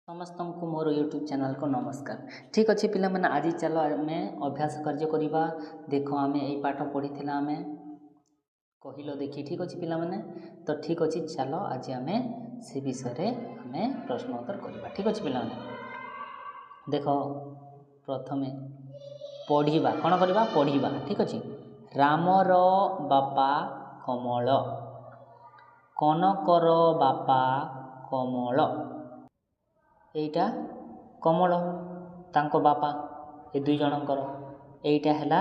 समस्त को मोर YouTube channel को नमस्कार। ठीक अच्छे पिला माने आज चलो आम अभ्यास कार्य करवा। देख आम यही पाठ पढ़ी आम कहल देखी। ठीक अच्छे पिला माने तो ठीक अच्छे चलो आज आम से विषय आम प्रश्न उत्तर करवा। ठीक अच्छे पिला माने देख प्रथमे पढ़ा कौन करवा पढ़ा। ठीक अच्छे रामर बापा कमल कनकर बापा कमल एटा कमल तांको बापा ए दुई जनकर एटा हैला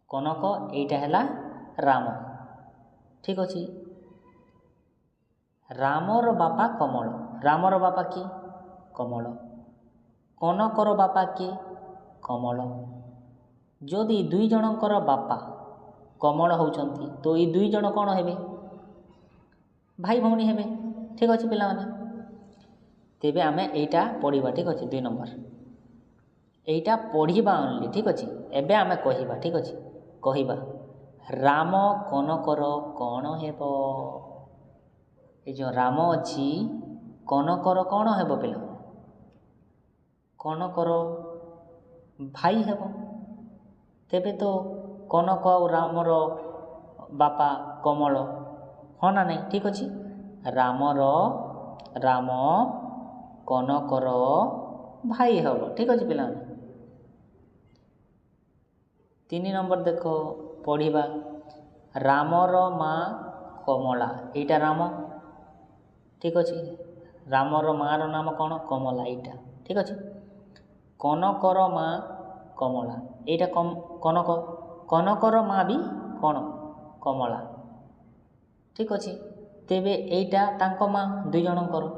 कनक एटा हैला राम। ठीक अच्छे रामर बापा कमल रामर बापा किए कमल कनकर बापा किए कमल। जदि दुई जनकर बापा कमल होउचंती तो ये दुई जन कौन हेबे भाई भौणी हेबे। ठीक अच्छे पिला माने तेबे आमे एटा पढ़ा। ठीक अच्छे 2 नंबर एटा पढ़ा ओनली। ठीक अच्छे एबे आमे कहिबा। ठीक अच्छे कहिबा राम कनकर कौन हेबो। ए जो राम अच्छी कनकर कौन हेबो पिला कनकर भाई हेबो। तेबे तो कनक और रामर बापा कमल हाँ ना नहीं। ठीक अच्छे रामर राम कनकर भाई हम। ठीक अच्छे पिला 3 नंबर देख पढ़ा रामर माँ कमला एटा राम। ठीक अच्छे रामर माँ नाम कौन कमला एटा। ठीक अच्छे कनकर माँ कमला एटा कनक कनकर माँ भी कौन कमला। ठीक अच्छे तेबे एटा तांको माँ दुई जनकर।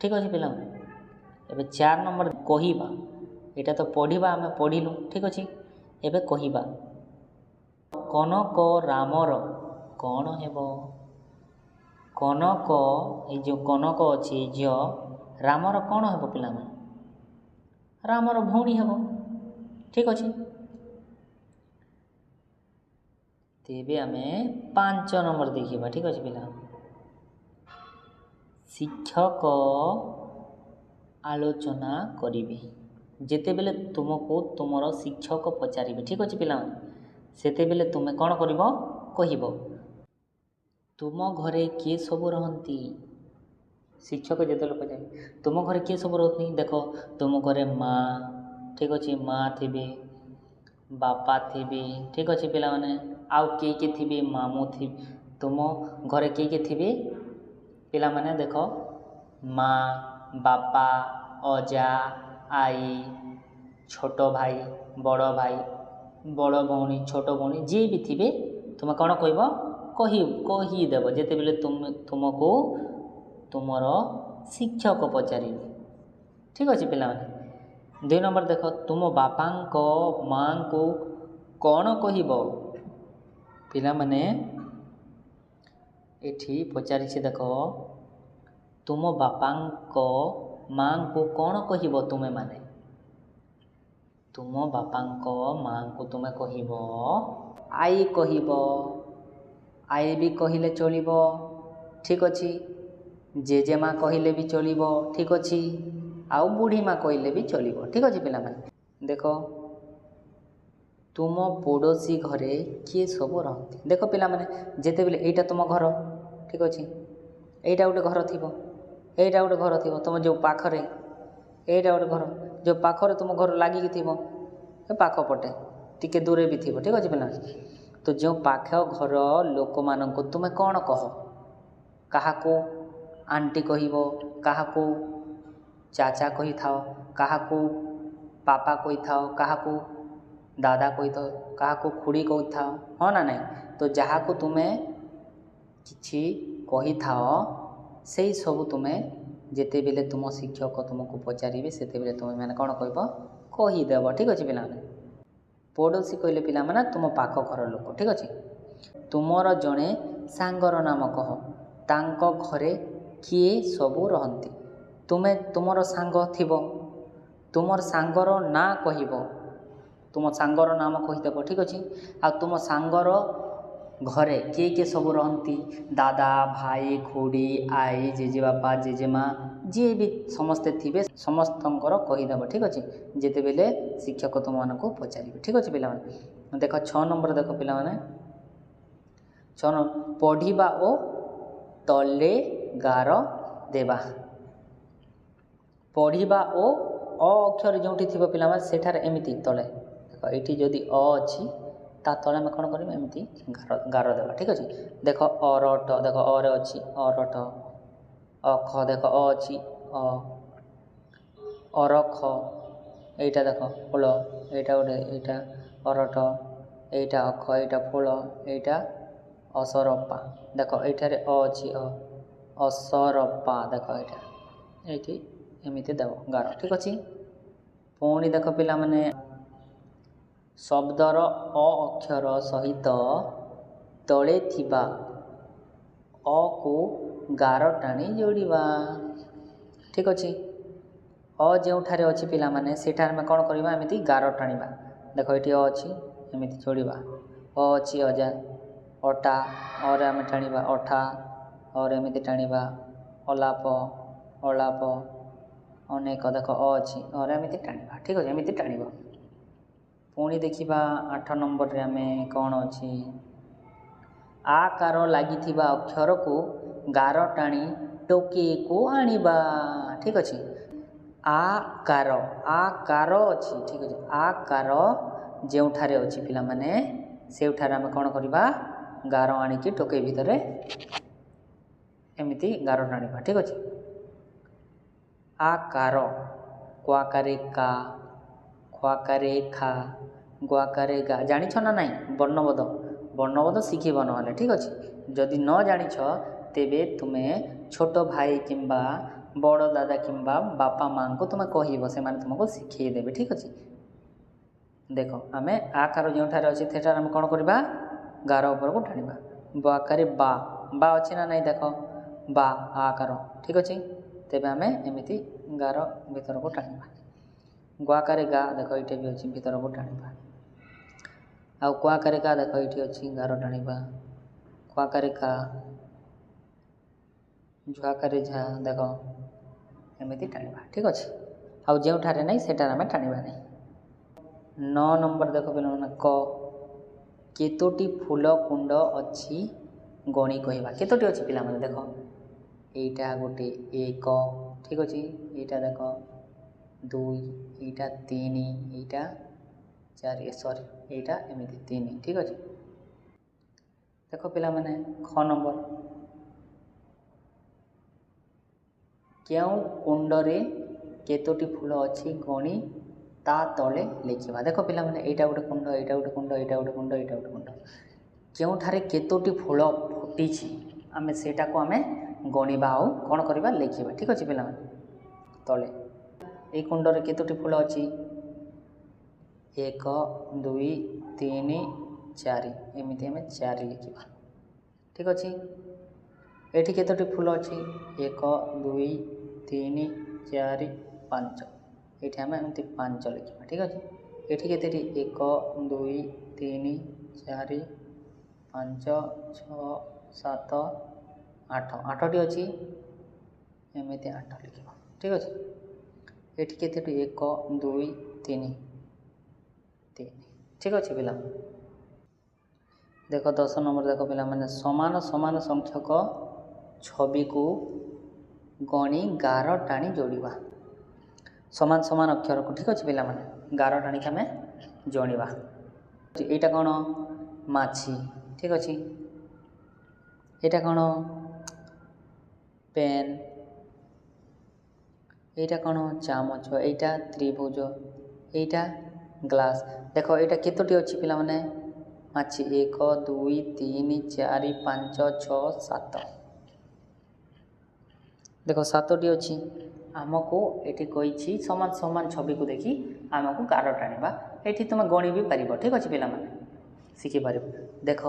ठीक अच्छे पिला एबे 4 नंबर कहिबा एटा तो पढ़ा आम पढ़िलु। ठीक अच्छे एबे कहिबा कनक रामर कौन हेबो। कनक ये जो कनक अच्छे झील रामर कौन हेबो पिला रामर भौणी हेबो। ठीक अच्छे तेबे आमे 5 नंबर देखिबा। ठीक अच्छे पिला शिक्षक आलोचना करिवे जेते बेले तुमको तुमर शिक्षक पचारिबे। ठीक अच्छे पिला सेते बेले तुमे कौन करिवो कहिबो तुम घरे किए सब रहंती। शिक्षक जेते पचारे तुम घरे किए सब रहती देख तुम घरे माँ। ठीक अच्छे माँ थिबे बापा थिबे। ठीक अच्छे पिला माने आउ किए थिबे मामू थिबे तुम घरे किए थिबे पिला माने देख माँ बापा अजा आई छोट भाई बड़ भौणी छोट भौणी जी भी थिबे तुम कौन कहीदेव जेते बेले तुमको तुमर शिक्षक पचारे। ठीक अच्छे पिला माने 2 नंबर देख तुम बापा माँ को कौन कहिबो पिला माने एठी पचारिछे देख तुम बापा माँ को कौन कहिबो तुमे माने तुम बापा माँ को तुमे कहिबो आई कहिबो आई भी कहिले चलिबो। ठीक अच्छे जेजेमा कहिले भी चलिबो। ठीक अच्छे आउ बुढ़ी माँ कहिले भी चलिबो। ठीक अच्छे पिला माने देख तुम पड़ोसी घरे किए सब रहती। देख पिला माने जेते बेले एटा तुम घर। ठीक अच्छे एटा गोटे घर थिबो एटा गोटे घर थिबो तुम जो पाखरे एटा गोटे घर जो पाखरे तुम घर लागिक थिबो पाख पटे टिके दूरे भी थिबो। ठीक अच्छे पिला तो जो पाख घर लोक माननको तुमे कौन कह काहाको आंटी कहिबो काहाको चाचा कही थाओ काहाको पापा कही थाओ काहाको दादा कही थाओ काहाको खुड़ी कही थाओ हाँ ना नहीं। तो जहाँ को तुमे किछि कही थाओ से ही सब तुमे जेते बेले तुम शिक्षक तुमको पचारे सेते बेले तुम मैंने कौन कहब कहीदेव। ठीक अच्छे पिला पड़ोसी कहले पिला माने तुम पाख घर लोक। ठीक अच्छे तुमर जड़े सांगर नाम कह तांको घरे किए सब रहंती तुमे तुमर सांग थिबो तुमर सांगर ना कहिबो तुम सांगर नाम कहीदेव। ठीक अच्छे आ तुम सांगर घरे किए किए सब रहंती दादा भाई खुड़ी आई जेजे बापा जेजे माँ जी भी समस्ते थे समस्त कहीदेव ठीक अच्छे जितेबले शिक्षक तुमको पचारे ठीक अच्छे पिला देख 6 नंबर देख पिला 6 पढ़ा और तले गार देवा पढ़ा और अ अक्षर जो थी पिला सेठार एमती तले देख ये जदि अ अच्छी ता तले आम कौन कर एमती गार देवा ठीक अच्छे देख अरट देख अरे अच्छी अरट अख देख अ अच्छी अरख यहीटा देख फूल यहाँ गोटे यहाँ अरट यहीटा अख यहाँ फूल यहीटा असरपा देख ये अच्छी असरपा देख यहाँ ये एमती देव गार ठीक अच्छे पुणी देख पिला माने शब्दर अ अक्षर सहित तले थिबा अ को गार टाणी जोड़वा ठीक अच्छे अ जो अच्छी पिला माने सेठार आम कौन करवा एमती गार टाणवा देख ये अच्छी एमती जोड़वा अ अच्छी अजा अटा और आम टाणवा अठा और एमती टाणवा अलाप अलाप अनेक देख अ अच्छी और एमती टाणवा ठीक अच्छे एमती टाणवा पुणी देखा 8 नंबर आम कौन अच्छी आकार लगी अक्षर को गार टाणी टोके को आनिबा ठीक अच्छे आकार आकार अच्छी ठीक अच्छे आकार जो अच्छी पिला माने से आम कौन करवा गार आणिकी टोके भितर एमती गार टाणवा ठीक अच्छे आकार क्वाकारे का ख्वाकारे खा गुआकारे गा जानिछ ना नहीं वर्णबोध वर्णबोध शिखब ना ठीक अच्छे जदि न जानिछ तेबे तुम्हें छोट भाई किंबा बड़ दादा किंबा बापा माँ को तुम्हें कहब से तुमको शिखेदेवे ठीक अच्छे देख आम आकार जो अच्छे सेठार आम कौन करवा गार उपर को टाणवा बाकारे बा बा अच्छे ना नहीं देख बा आकार ठीक अच्छे तेबे आम एमती गार भीतर को टाणवा गुआकारे गा देख ये भी अच्छी भीतर को टाणवा आउ क्वाकारे का देख ये अच्छी गार टाणवा क्वाकारे का झुआकारे झा देख एमती टाणवा ठीक अच्छे आउ जो नहीं सेटार आम टाणवा नहीं 9 नंबर देख पे क केतोटी फूल कुंड अच्छी गणी कहवा केतोटी अच्छी पिला माने देख यहीटा गोटे 1 ठीक अच्छे यहाँ देख 2 यहाँ 3 यहाँ 4 सॉरी यहाँ एमती 3 ठीक अच्छे देख पिला माने ख नंबर क्यों कुंडरे केतोटी फूल अच्छी गणी ता तले लिखा देख पिला माने यहाँ गोटे कुंड यहाँ गोटे कुंड यहाँ गोटे कुंड यहाँ गोटे कुंड क्योंठारे केतोटी फूल फुटी आम सेटा को आम गणवा आउ कौन करवा लिखा ठीक अच्छे पिला तले ये कुंडरे केतोटी फूल अच्छी 1 2 3 4 एमती आम 4 लिखा ठीक अच्छे ये केतोटी फूल अच्छी 1 2 3 4 5 ये आम एमती 5 लिखा ठीक अच्छे ये केते 1 2 3 4 5 6 7 8 8टी अच्छी एमती 8 लिखा ठीक अच्छे ये केते 1 2 3 3 ठीक अच्छे पिला देख 10 नंबर देख पिला माने समान समान संख्यक छवि को गणी गार टाणी जोड़वा समान समान अक्षर को ठीक अच्छे पिला माने गार टाणी आम जोड़वा यहाँ कौन माछी ठीक अच्छे यहाँ कौन पेन यहाँ कौन चामच यहाँ त्रिभुज यहाँ ग्लास देख यहाँ केतोटी अच्छी पिला माने माछी 1 2 3 4 5 6 7 देख 7टी अच्छी आमको ये कही समान समान छवि को देखी आमको गार टाणवा ये तुम गणी भी पार ठीक अच्छे पिला शिखिपार देख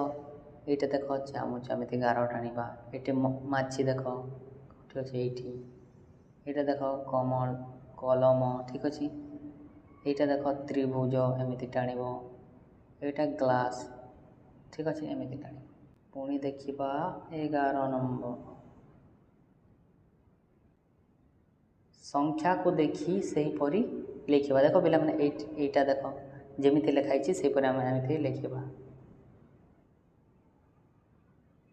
ये देख चामच एमती गार टाणवा ये माछी देख ठीक अच्छे ये देख कमल कलम ठीक अच्छे यहाँ देख त्रिभुज एमती टाणव यहाँ ग्लास ठीक अच्छे एमती टाण पुणी देखा 11 नंबर संख्या को देखी सेहीपरि लिखिबा। देख पिला माने एटा देख जेमिति लिखाई सेहीपरि आम एमिति लिखिबा।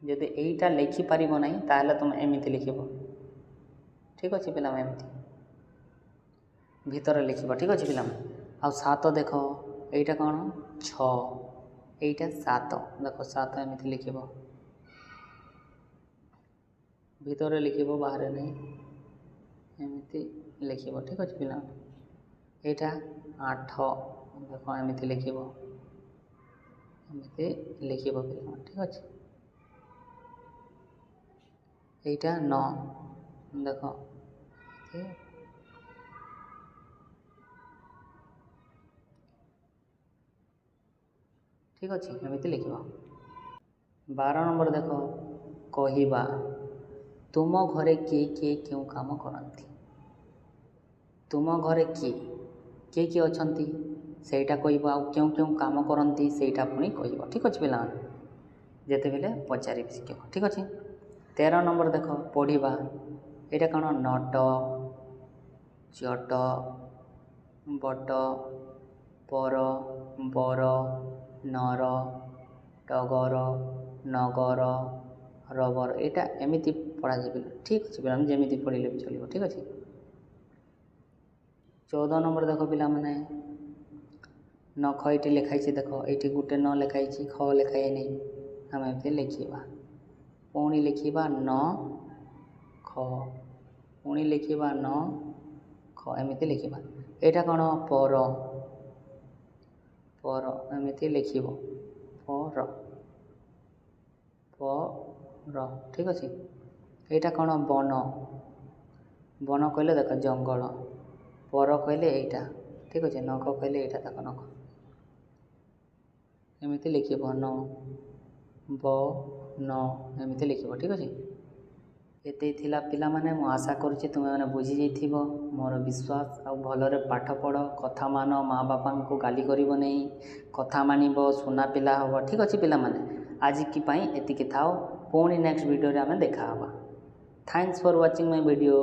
जदि एटा लिखि पारिबो नाही ताहले तुम एमिति लिखिबो। ठीक अछि पिला माने एमिति भीतर लिखिबो। ठीक अछि पिला माने। आ 7 देख एटा कोन 6 एटा 7 देख 7 एमिति लिखिबो। भीतर लिखिबो बाहर नहीं एमिति लिखिबो। ठीक अछि पिला एटा 8 देख एमिति लिखिबो। एमिति लिखिबो पिला। ठीक अछि एटा 9 देख ठीक अच्छे एमती लिखा। 12 नंबर देख कहवा तुम घरे किए किए क्यों काम करती। तुम घरे किए किए अच्छा सेटा कह क्यों क्यों काम करती सेटा पुणी कह। ठीक अच्छे पिला जिते बेले पचारि शिख। ठीक अच्छे 13 नंबर देख पढ़ा यहाँ कौन नट चट बट पर बर नर टगर नगर रबर यहाँ एमती पढ़ा जाए। ठीक अच्छे पिला जमी पढ़ले भी चलो। ठीक अच्छे 14 नंबर देख पिला माने नख ये लिखाई देख ये गोटे न लिखाई ख लिखाई नहीं आम एमती लिखा। पुणी लिखा न ख पुणी लिखा न ख एमती लिखा। यहाँ कौन पर पर एमती लिख पर पर। ठीक अच्छे यहाँ कौन वन वन कहले देख जंगल पर कहले यहाँ। ठीक अच्छे नख कहले यहाँ देख नख एमती लिख न ब न एमती लिख। ठीक अच्छे ये पिला माने मु आशा करुँच तुम्हें मैंने बुझी जाइथिबो मोर विश्वास आ भलरे पाठ पढ़ कथा मान माँ बापा को गाली करिवो नहीं कथा मानिबो सुना पिला हम। ठीक अच्छे पिला माने आज की पाई एतिकी थाओ पुणी नेक्स्ट वीडियो रे आमे देखा हवा। Thanks for watching my video.